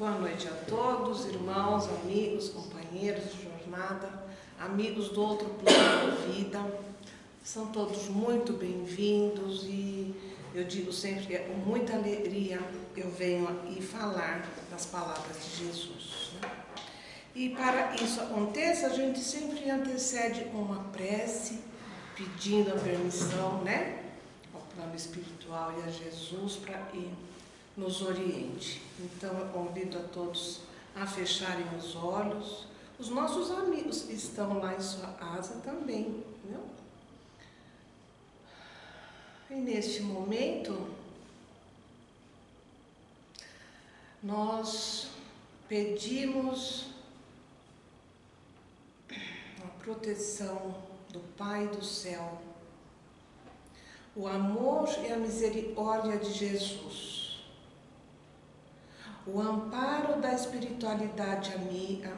Boa noite a todos, irmãos, amigos, companheiros de jornada, amigos do outro plano da vida. São todos muito bem-vindos e eu digo sempre que é com muita alegria eu venho aqui falar das palavras de Jesus, né? E para isso aconteça, a gente sempre antecede uma prece, pedindo a permissão, né, ao plano espiritual e a Jesus para ir nos oriente. Então eu convido a todos a fecharem os olhos. Os nossos amigos que estão lá em sua casa também, não? E neste momento nós pedimos a proteção do Pai do céu, o amor e a misericórdia de Jesus, o amparo da espiritualidade amiga,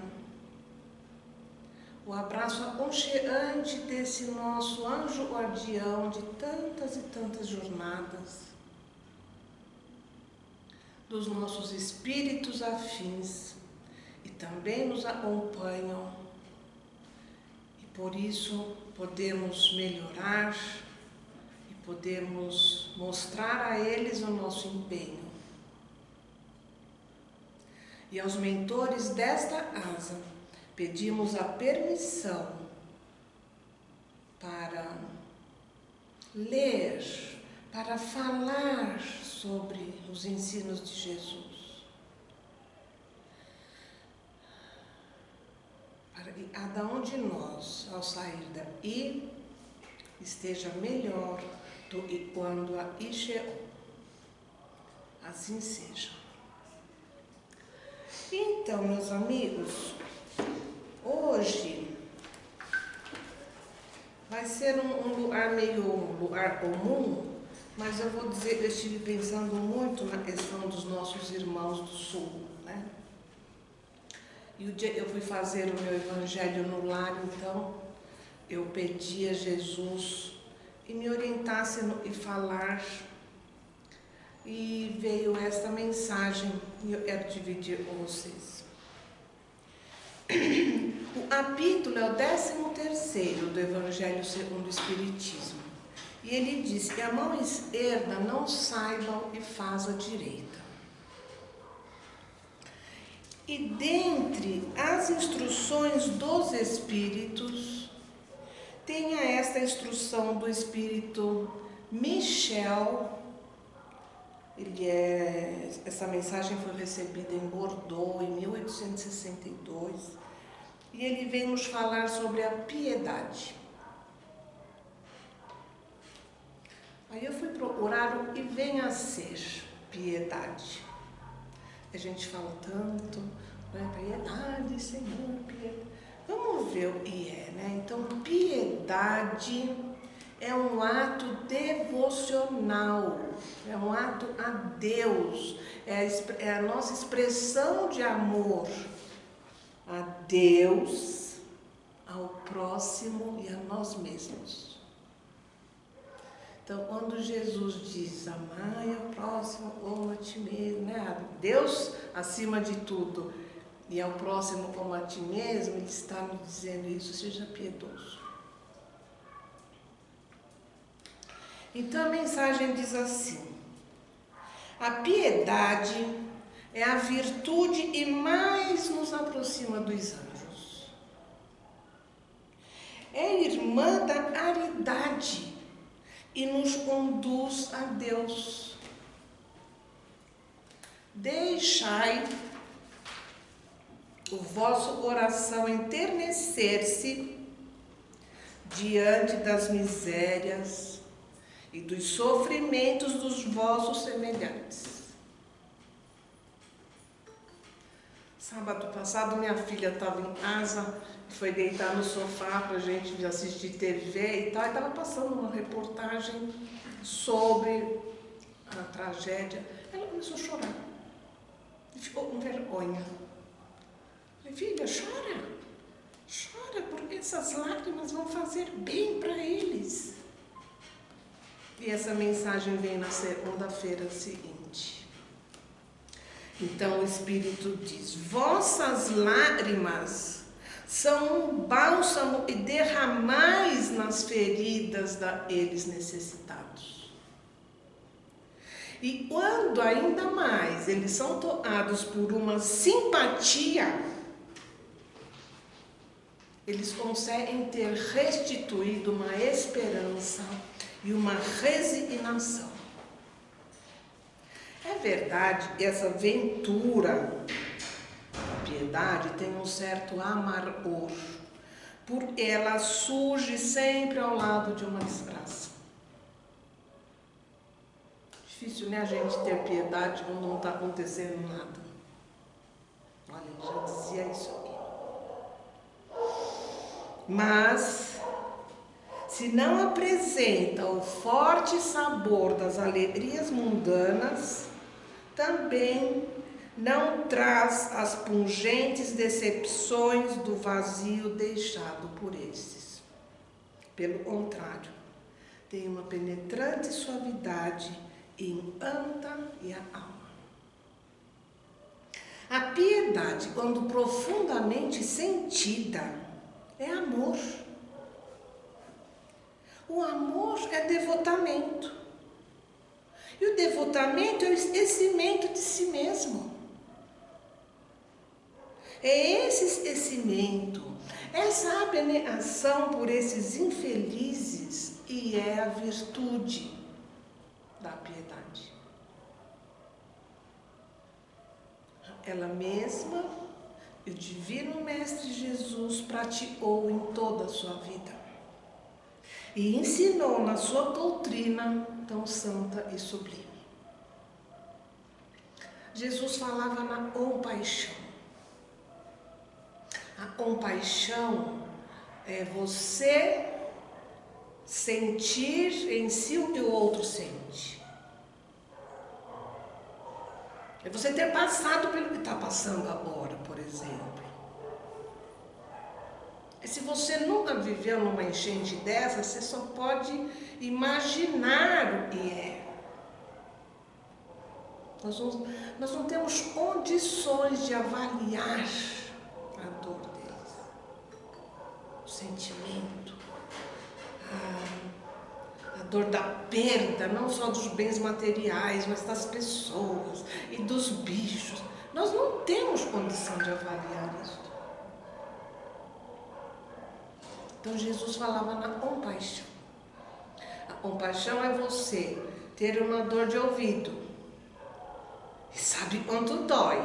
o abraço aconchegante desse nosso anjo guardião de tantas e tantas jornadas, dos nossos espíritos afins e também nos acompanham, e por isso podemos melhorar e podemos mostrar a eles o nosso empenho. E aos mentores desta casa, pedimos a permissão para ler, para falar sobre os ensinos de Jesus. Para que cada um de nós, ao sair daqui, esteja melhor do que quando aqui chegou. Assim seja. Então, meus amigos, hoje vai ser um lugar lugar comum, mas eu vou dizer que eu estive pensando muito na questão dos nossos irmãos do Sul, né? E o dia que eu fui fazer o meu evangelho no lar, então, eu pedi a Jesus que me orientasse no que falar. E veio esta mensagem e eu quero dividir com vocês. O capítulo é o 13º do Evangelho segundo o Espiritismo. E ele diz que a mão esquerda não saiba o que faz a direita. E dentre as instruções dos Espíritos, tenha esta instrução do Espírito Michel. Essa mensagem foi recebida em Bordeaux, em 1862, e ele vem nos falar sobre a piedade. Aí eu fui procurar o que vem a ser piedade. A gente fala tanto, né? Piedade, Senhor, piedade. Vamos ver o que é, né? Então, piedade é um ato devocional, é um ato a Deus, é a nossa expressão de amor a Deus, ao próximo e a nós mesmos. Então, quando Jesus diz, amai ao próximo como a ti mesmo, né? A Deus acima de tudo e ao próximo como a ti mesmo, Ele está nos dizendo isso, seja piedoso. Então a mensagem diz assim: a piedade é a virtude que mais nos aproxima dos anjos. É irmã da caridade e nos conduz a Deus. Deixai o vosso coração enternecer-se diante das misérias e dos sofrimentos dos vossos semelhantes. Sábado passado, minha filha estava em casa, foi deitar no sofá para a gente assistir TV e tal, e estava passando uma reportagem sobre a tragédia. Ela começou a chorar e ficou com vergonha. Eu falei, filha, chora, porque essas lágrimas vão fazer bem para eles. E essa mensagem vem na segunda-feira seguinte. Então o Espírito diz: vossas lágrimas são um bálsamo e derramais nas feridas daqueles necessitados. E quando ainda mais eles são tocados por uma simpatia, eles conseguem ter restituído uma esperança e uma resignação. É verdade que essa ventura, a piedade, tem um certo amargor, porque ela surge sempre ao lado de uma desgraça. Difícil, né, a gente ter piedade quando não está acontecendo nada. Olha, eu já dizia isso aqui. Mas, se não apresenta o forte sabor das alegrias mundanas, também não traz as pungentes decepções do vazio deixado por esses. Pelo contrário, tem uma penetrante suavidade e encanta e a alma. A piedade, quando profundamente sentida, é amor. O amor é devotamento. E o devotamento é o esquecimento de si mesmo. É esse esquecimento, essa abnegação por esses infelizes, e é a virtude da piedade. Ela mesma, o Divino Mestre Jesus, praticou em toda a sua vida e ensinou na sua doutrina tão santa e sublime. Jesus falava na compaixão. A compaixão é você sentir em si o que o outro sente. É você ter passado pelo que está passando agora, por exemplo. E se você nunca viveu numa enchente dessa, você só pode imaginar o que é. Nós não temos condições de avaliar a dor deles, o sentimento, a dor da perda, não só dos bens materiais, mas das pessoas e dos bichos. Nós não temos condição de avaliar isso. Então Jesus falava na compaixão. A compaixão é você ter uma dor de ouvido e sabe quanto dói,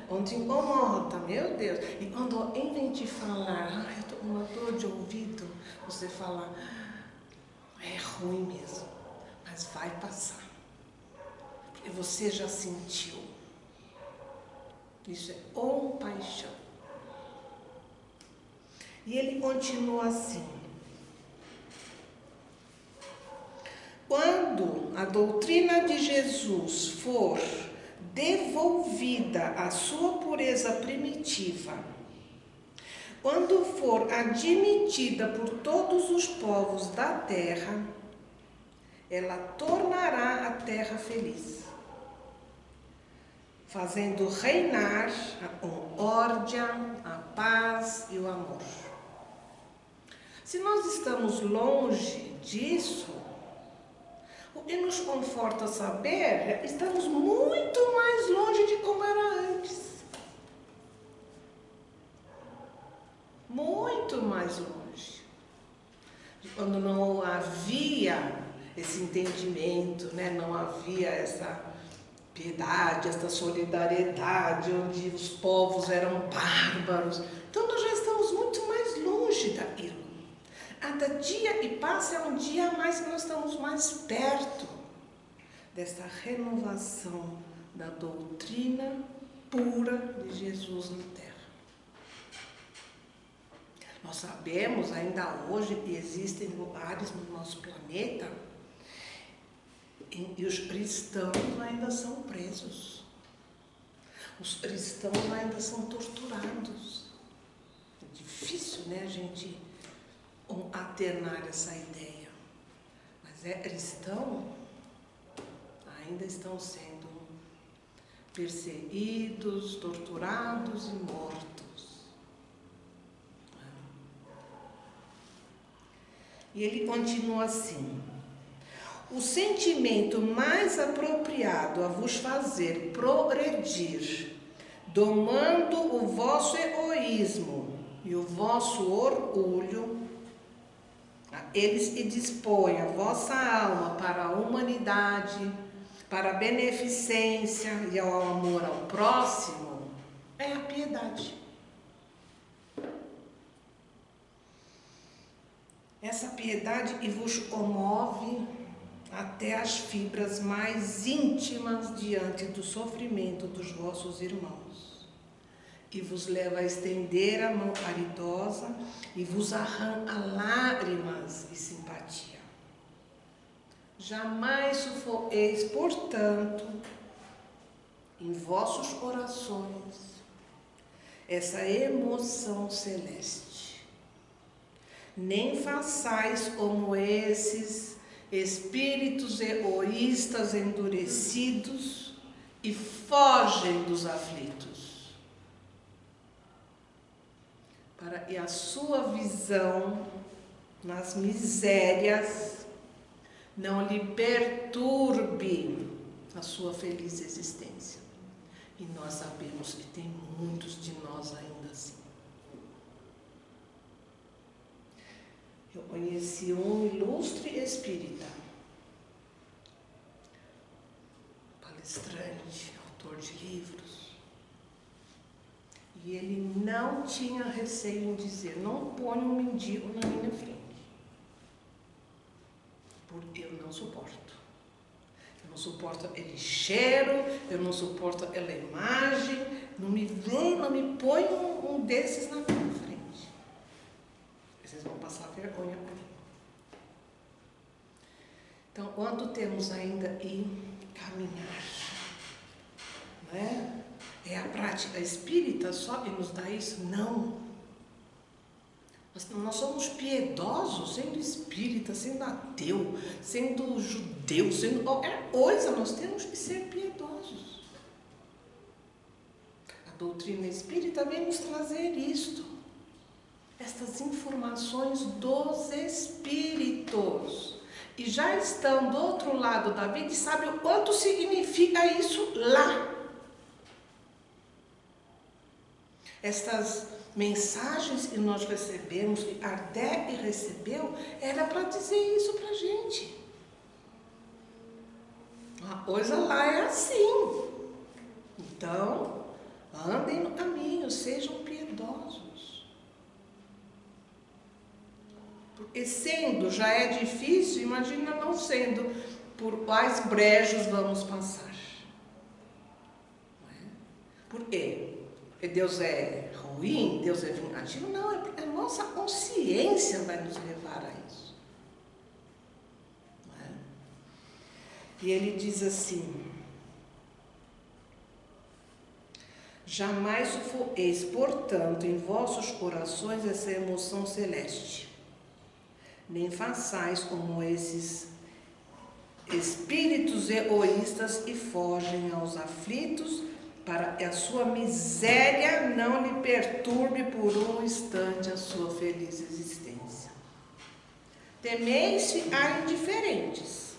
quanto incomoda, meu Deus. E quando alguém vem te falar, eu estou com uma dor de ouvido, você fala, é ruim mesmo, mas vai passar, porque você já sentiu. Isso é compaixão. E ele continua assim: quando a doutrina de Jesus for devolvida à sua pureza primitiva, quando for admitida por todos os povos da terra, ela tornará a terra feliz, fazendo reinar a concórdia, a paz e o amor. Se nós estamos longe disso, o que nos conforta saber é que estamos muito mais longe de como era antes. Muito mais longe. De quando não havia esse entendimento, né? Não havia essa piedade, essa solidariedade, onde os povos eram bárbaros. Então nós já estamos muito mais longe daquilo. Cada dia que passa é um dia a mais que nós estamos mais perto dessa renovação da doutrina pura de Jesus na Terra. Nós sabemos ainda hoje que existem lugares no nosso planeta em que os cristãos ainda são presos. Os cristãos ainda são torturados. É difícil, né, a gente aternar essa ideia, mas cristão ainda estão sendo perseguidos, torturados e mortos. E ele continua assim: o sentimento mais apropriado a vos fazer progredir, domando o vosso egoísmo e o vosso orgulho, eles dispõem a vossa alma para a humanidade, para a beneficência e ao amor ao próximo, é a piedade. Essa piedade e vos comove até as fibras mais íntimas diante do sofrimento dos vossos irmãos, e vos leva a estender a mão caridosa e vos arranca lágrimas e simpatia. Jamais sufoqueis, portanto, em vossos corações essa emoção celeste, nem façais como esses espíritos egoístas endurecidos e fogem dos aflitos, para que a sua visão nas misérias não lhe perturbe a sua feliz existência. E nós sabemos que tem muitos de nós ainda assim. Eu conheci um ilustre espírita, palestrante, autor de livros, e ele não tinha receio em dizer: não ponha um mendigo na minha frente, porque eu não suporto. Eu não suporto aquele cheiro, eu não suporto aquela imagem, não me põe um desses na minha frente. Vocês vão passar vergonha por mim. Então, quando temos ainda em caminhar, né? É a prática espírita só que nos dá isso? Não. Nós somos piedosos, sendo espírita, sendo ateu, sendo judeu, sendo qualquer coisa, nós temos que ser piedosos. A doutrina espírita vem nos trazer isto, estas informações dos espíritos. E já estão do outro lado da vida e sabem o quanto significa isso lá. Estas mensagens que nós recebemos, que Kardec recebeu, era para dizer isso para a gente. A coisa lá é assim. Então, andem no caminho, sejam piedosos. Porque sendo já é difícil, imagina não sendo, por quais brejos vamos passar. Não é? Por quê? Porque Deus é ruim, Deus é vingativo? Não, é porque a nossa consciência vai nos levar a isso. Não é? E ele diz assim: jamais sufoqueis, portanto, em vossos corações essa emoção celeste, nem façais como esses espíritos egoístas e fogem aos aflitos, para que a sua miséria não lhe perturbe por um instante a sua feliz existência. Temeis ficar indiferentes,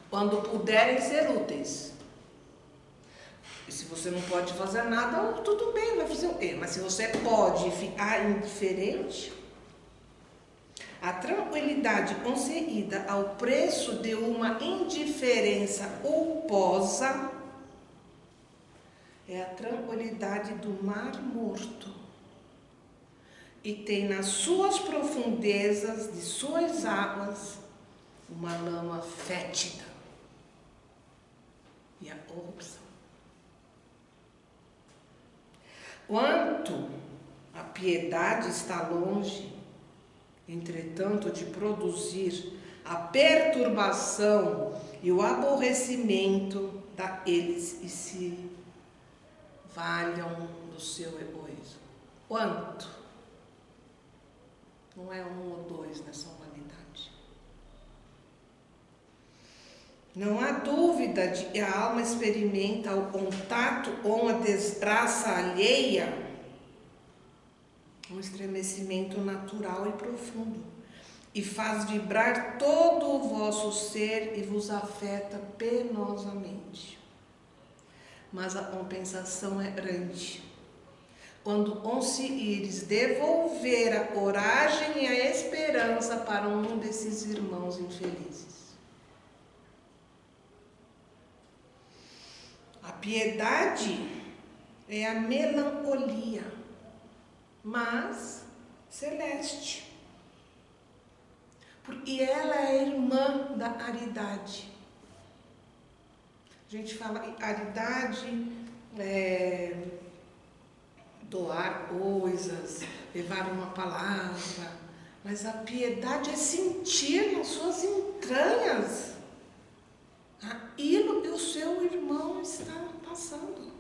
quando puderem ser úteis. E se você não pode fazer nada, tudo bem, vai fazer o quê? Mas se você pode ficar indiferente, a tranquilidade concedida ao preço de uma indiferença culposa é a tranquilidade do mar morto, e tem nas suas profundezas de suas águas uma lama fétida e a corrupção. Quanto a piedade está longe, entretanto, de produzir a perturbação e o aborrecimento daqueles que se valham do seu egoísmo. Quanto? Não é um ou dois nessa humanidade. Não há dúvida de que a alma experimenta o contato ou a desgraça alheia, um estremecimento natural e profundo, e faz vibrar todo o vosso ser e vos afeta penosamente. Mas a compensação é grande. Quando conseguires devolver a coragem e a esperança para um desses irmãos infelizes. A piedade é a melancolia, mas celeste. Porque ela é irmã da caridade. A gente fala que caridade é doar coisas, levar uma palavra, mas a piedade é sentir nas suas entranhas aquilo que o seu irmão está passando.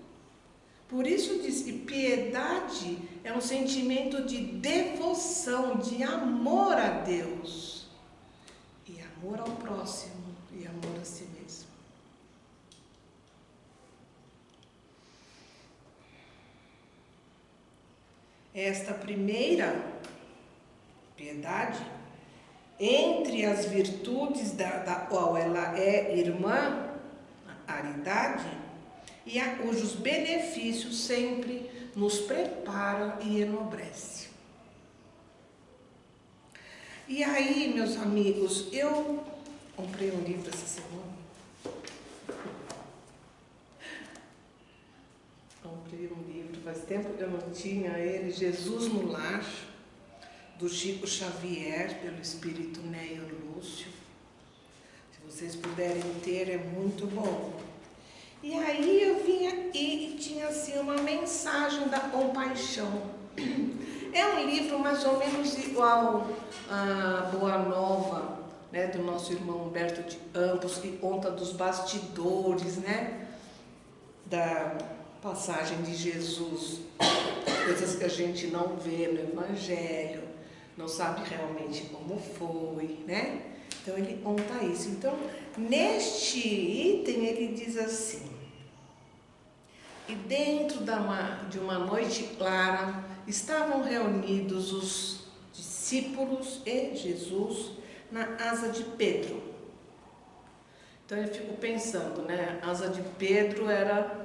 Por isso diz que piedade é um sentimento de devoção, de amor a Deus, e amor ao próximo, e amor a si mesmo. Esta primeira piedade, entre as virtudes da qual ela é irmã, a caridade, e a cujos benefícios sempre nos prepara e enobrece. E aí, meus amigos, eu comprei um livro essa semana. Comprei um livro, faz tempo que eu não tinha ele, Jesus no Lar, do Chico Xavier, pelo Espírito Neio Lúcio. Se vocês puderem ter, é muito bom. E aí eu vim aqui e tinha assim uma mensagem da compaixão. É um livro mais ou menos igual a Boa Nova, né, do nosso irmão Humberto de Campos, que conta dos bastidores, né, da passagem de Jesus, coisas que a gente não vê no Evangelho, não sabe realmente como foi, né? Então ele conta isso. Então, neste item ele diz assim: e dentro de uma noite clara estavam reunidos os discípulos e Jesus na asa de Pedro. Então eu fico pensando, né? A asa de Pedro era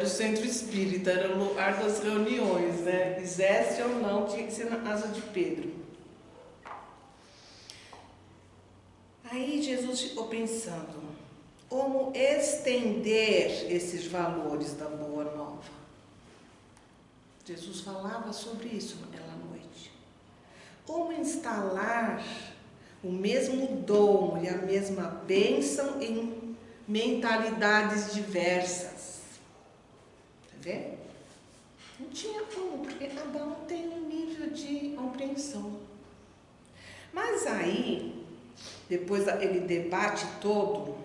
o centro espírita, era o lugar das reuniões, né? Quisesse ou não, tinha que ser na asa de Pedro. Aí Jesus ficou pensando, como estender esses valores da Boa Nova? Jesus falava sobre isso naquela noite. Como instalar o mesmo dom e a mesma bênção em mentalidades diversas? Vê? Não tinha como, porque cada um tem um nível de compreensão. Mas aí, depois daquele debate todo,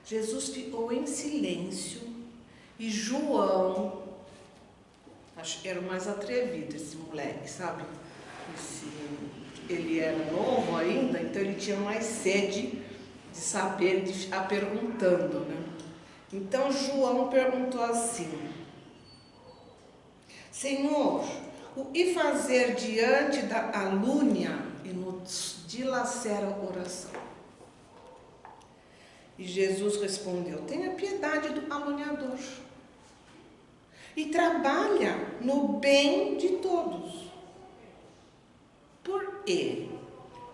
Jesus ficou em silêncio e João, acho que era o mais atrevido esse moleque, sabe? Ele era novo ainda, então ele tinha mais sede de saber, de ficar perguntando, né? Então João perguntou assim: Senhor, o que fazer diante da calúnia e nos dilacera o coração? E Jesus respondeu: tenha piedade do caluniador e trabalha no bem de todos. Porque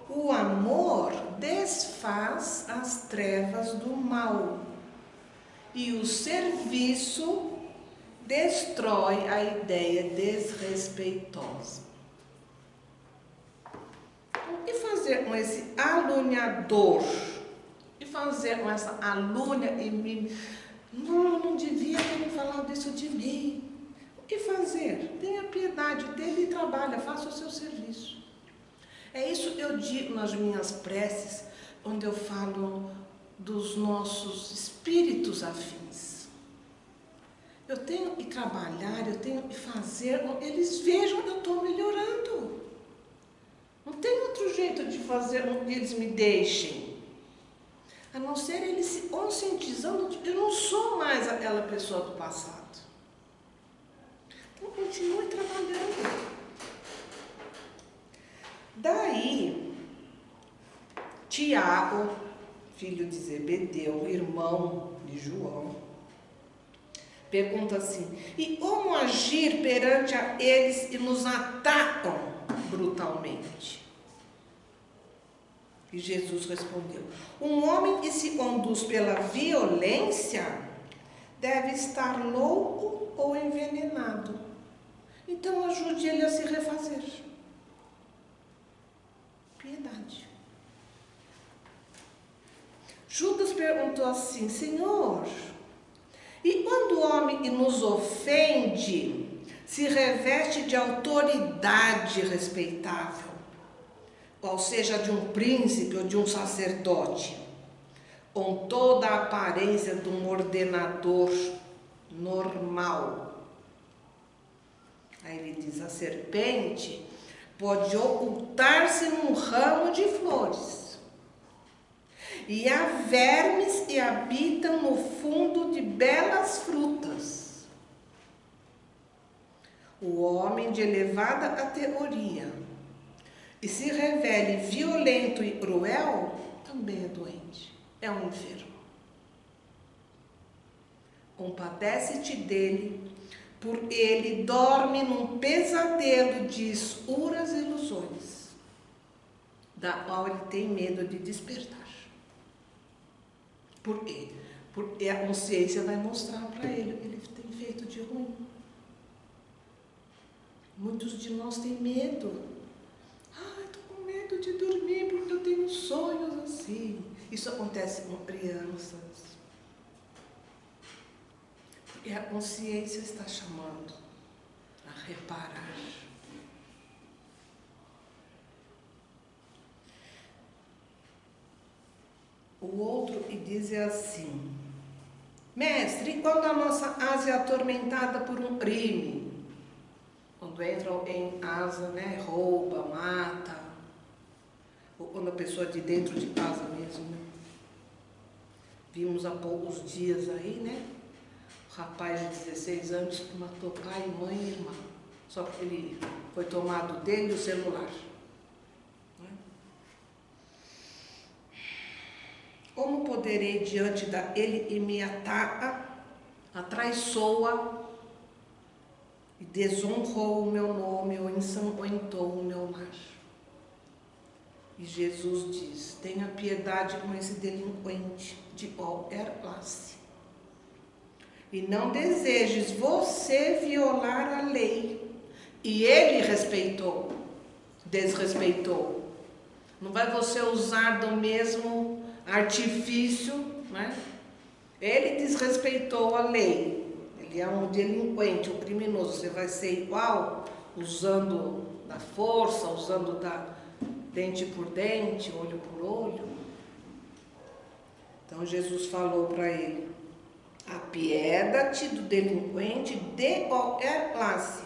o amor desfaz as trevas do mal e o serviço destrói a ideia desrespeitosa. O que fazer com esse caluniador? O que fazer com essa alúnia? Não devia ter me falado isso de mim. O que fazer? Tenha piedade dele e trabalha, faça o seu serviço. É isso que eu digo nas minhas preces, onde eu falo dos nossos espíritos afins. Eu tenho que trabalhar, eu tenho que fazer, eles vejam que eu estou melhorando. Não tem outro jeito de fazer com que eles me deixem. A não ser ele se conscientizando de que eu não sou mais aquela pessoa do passado. Então, continue trabalhando. Daí, Tiago, filho de Zebedeu, irmão de João, pergunta assim: e como agir perante a eles que nos atacam brutalmente? E Jesus respondeu: um homem que se conduz pela violência deve estar louco ou envenenado. Então ajude ele a se refazer. Piedade. Judas perguntou assim: Senhor, e quando o homem que nos ofende se reveste de autoridade respeitável, ou seja, de um príncipe ou de um sacerdote, com toda a aparência de um ordenador normal? Aí ele diz: a serpente pode ocultar-se num ramo de flores, e há vermes que habitam no fundo de belas frutas. O homem de elevada categoria e se revele violento e cruel, também é doente, é um enfermo. Compadece-te dele, por ele dorme num pesadelo de escuras ilusões, da qual ele tem medo de despertar. Por quê? Porque a consciência vai mostrar para ele o que ele tem feito de ruim. Muitos de nós têm medo. Estou com medo de dormir porque eu tenho sonhos assim. Isso acontece com crianças. Porque a consciência está chamando a reparar. O outro e diz assim: mestre, quando a nossa asa é atormentada por um crime, quando entram em asa, né, rouba, mata, ou quando a pessoa é de dentro de casa mesmo, né? Vimos há poucos dias aí, né, o rapaz de 16 anos que matou pai, mãe e irmã, só porque ele foi tomado dele o celular. Como poderei diante daquele que me ataca, atraiçoa e desonrou o meu nome ou ensanguentou o meu lar? E Jesus diz: tenha piedade com esse delinquente de qualquer classe. E não desejes você violar a lei. E ele desrespeitou. Não vai você usar do mesmo artifício, né? Ele desrespeitou a lei. Ele é um delinquente, um criminoso. Você vai ser igual, usando da força, usando da dente por dente, olho por olho. Então Jesus falou para ele: apieda-te do delinquente de qualquer classe,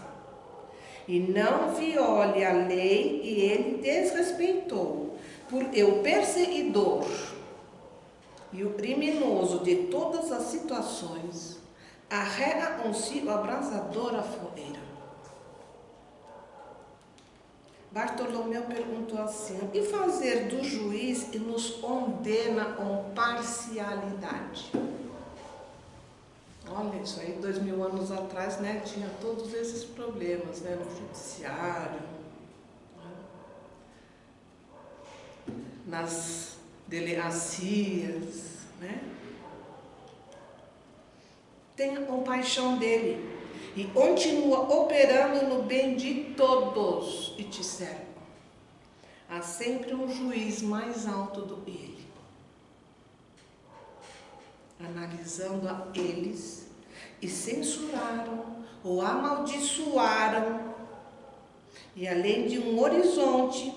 e não viole a lei que ele desrespeitou, porque o perseguidor e o criminoso de todas as situações arrega consigo a abrasadora fogueira. Bartolomeu perguntou assim: o que fazer do juiz que nos condena com parcialidade? Olha, isso aí 2000 anos atrás, né, tinha todos esses problemas, né, no judiciário, nas delegacias, né? Tenha compaixão dele e continua operando no bem de todos que te cercam. Há sempre um juiz mais alto do que ele, analisando a eles e censuraram ou amaldiçoaram, e além de um horizonte,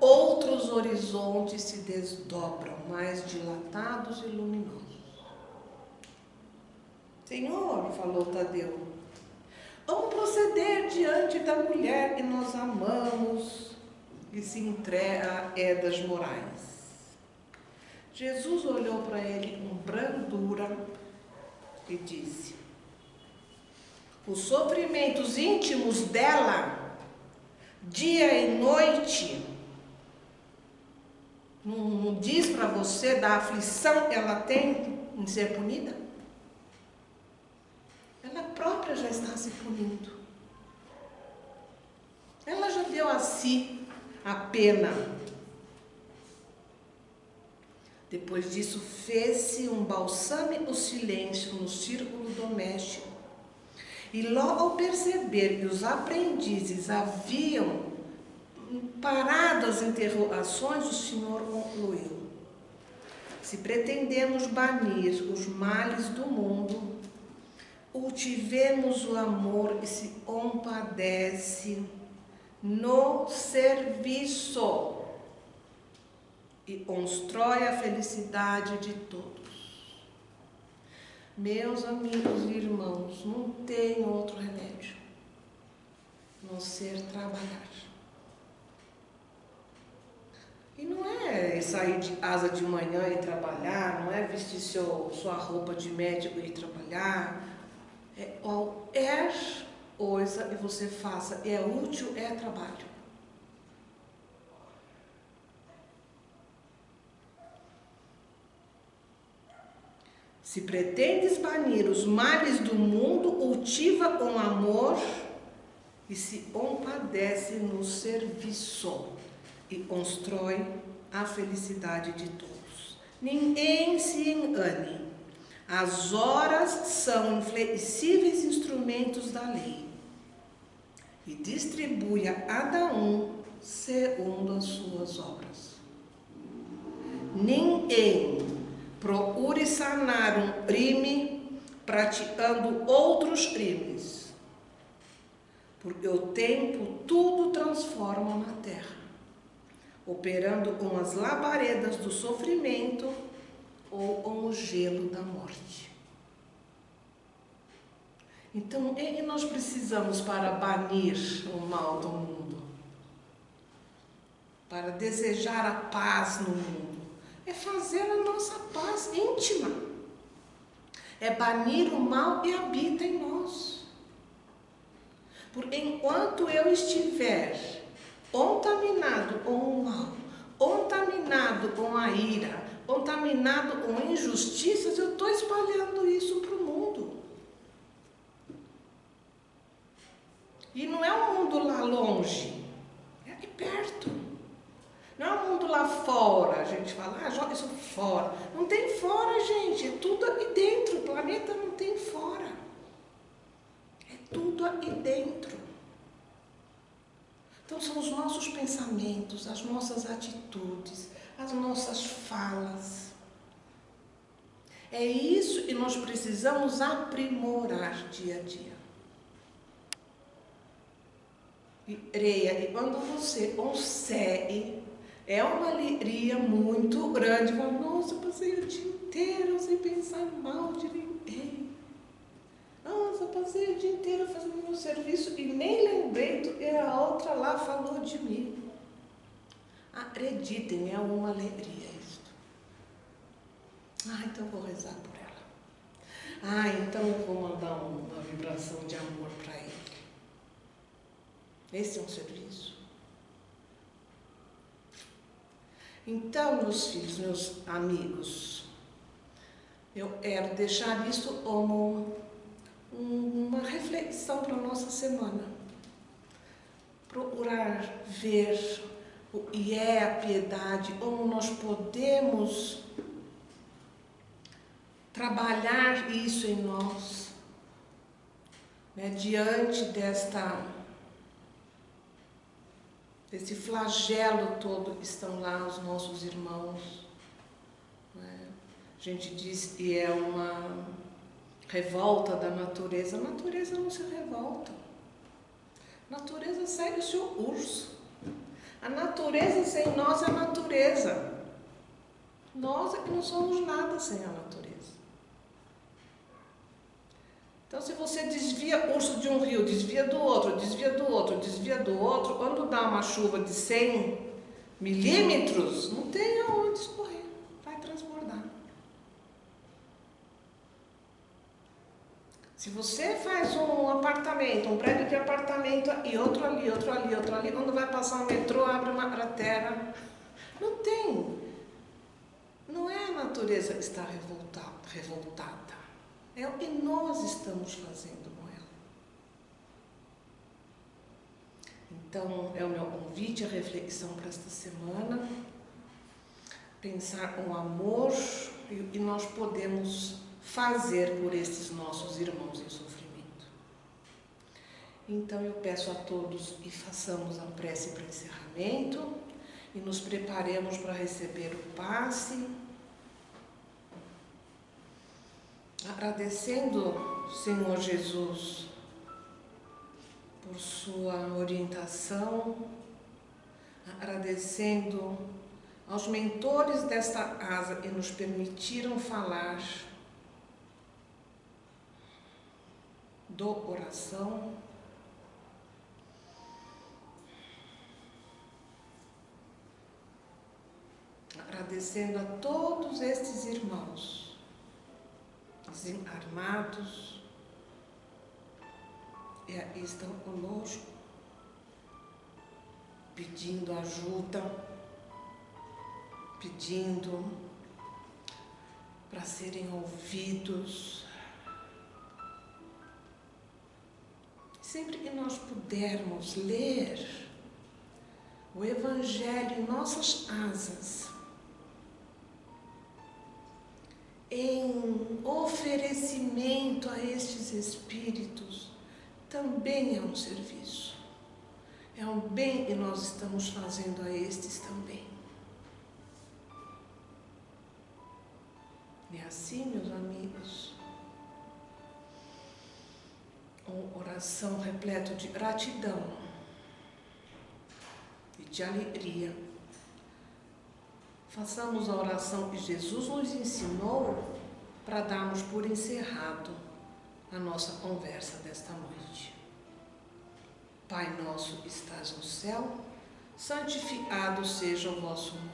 outros horizontes se desdobram, mais dilatados e luminosos. Senhor, falou Tadeu, vamos proceder diante da mulher que nós amamos e se entrega a quedas morais. Jesus olhou para ele com brandura e disse: os sofrimentos íntimos dela, dia e noite, não diz para você da aflição que ela tem em ser punida? Ela própria já está se punindo. Ela já deu a si a pena. Depois disso, fez-se um balsâmico silêncio no círculo doméstico. E logo ao perceber que os aprendizes haviam parado as interrogações, o Senhor concluiu: se pretendemos banir os males do mundo, cultivemos o amor que se compadece no serviço e constrói a felicidade de todos. Meus amigos e irmãos, não tem outro remédio a não ser trabalhar. E não é sair de casa de manhã e trabalhar, não é vestir sua roupa de médico e trabalhar. É qualquer coisa que você faça, é útil, é trabalho. Se pretendes banir os males do mundo, cultiva com amor e se compadece no serviço e constrói a felicidade de todos. Ninguém se engane. As horas são inflexíveis instrumentos da lei e distribui a cada um segundo as suas obras. Ninguém procure sanar um crime praticando outros crimes, porque o tempo tudo transforma na terra, operando com as labaredas do sofrimento ou com o gelo da morte. Então, o que nós precisamos para banir o mal do mundo? Para desejar a paz no mundo? É fazer a nossa paz íntima. É banir o mal que habita em nós. Porque enquanto eu estiver contaminado com o mal, contaminado com a ira, contaminado com injustiças, eu estou espalhando isso para o mundo. E não é um mundo lá longe, é aqui perto. Não é um mundo lá fora, a gente fala, joga isso fora. Não tem fora, gente, é tudo aqui dentro. O planeta não tem fora. É tudo aqui dentro. Então são os nossos pensamentos, as nossas atitudes, as nossas falas. É isso que nós precisamos aprimorar dia a dia. E creia que quando você consegue, é uma alegria muito grande. Falar, nossa, eu passei o dia inteiro sem pensar mal de ninguém. Nossa, eu passei o dia inteiro fazendo meu serviço e nem lembrei do que a outra lá falou de mim. Acreditem, é uma alegria isso. Então eu vou rezar por ela. Então eu vou mandar uma vibração de amor para ele. Esse é um serviço. Então, meus filhos, meus amigos, eu quero deixar isso como uma reflexão para a nossa semana. Procurar ver o que é a piedade, como nós podemos trabalhar isso em nós, né, diante desse flagelo todo que estão lá os nossos irmãos. Né? A gente diz que é uma revolta da natureza. A natureza não se revolta. A natureza segue o seu curso. A natureza sem nós é a natureza. Nós é que não somos nada sem a natureza. Então, se você desvia o curso de um rio, desvia do outro, desvia do outro, desvia do outro, quando dá uma chuva de 100 milímetros, não tem aonde escorrer, vai transbordar. Se você faz um apartamento, um prédio de apartamento e outro ali, outro ali, outro ali, quando vai passar um metrô, abre uma cratera. Não tem. Não é a natureza que está revoltada. É o que nós estamos fazendo com ela. Então, é o meu convite, a reflexão para esta semana. Pensar com amor e o que nós podemos fazer por esses nossos irmãos em sofrimento. Então, eu peço a todos que façamos a prece para encerramento e nos preparemos para receber o passe, agradecendo, Senhor Jesus, por sua orientação, agradecendo aos mentores desta casa que nos permitiram falar do coração. Agradecendo a todos estes irmãos desencarnados e aqui estão conosco, pedindo ajuda, pedindo para serem ouvidos. Sempre que nós pudermos ler o Evangelho em nossas asas, em oferecimento a estes espíritos, também é um serviço. É um bem que nós estamos fazendo a estes também. E assim, meus amigos, uma oração repleta de gratidão e de alegria. Façamos a oração que Jesus nos ensinou para darmos por encerrado a nossa conversa desta noite. Pai nosso que estás no céu, santificado seja o vosso nome.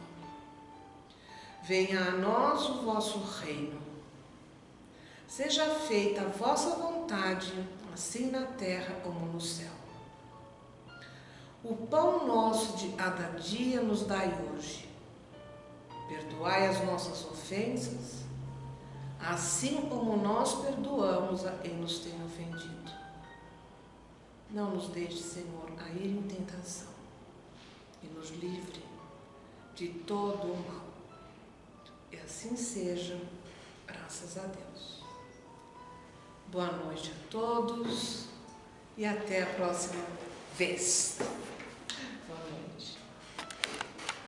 Venha a nós o vosso reino. Seja feita a vossa vontade, assim na terra como no céu. O pão nosso de cada dia nos dai hoje. Perdoai as nossas ofensas, assim como nós perdoamos a quem nos tem ofendido. Não nos deixe, Senhor, a ir em tentação e nos livre de todo o mal. E assim seja, graças a Deus. Boa noite a todos e até a próxima vez.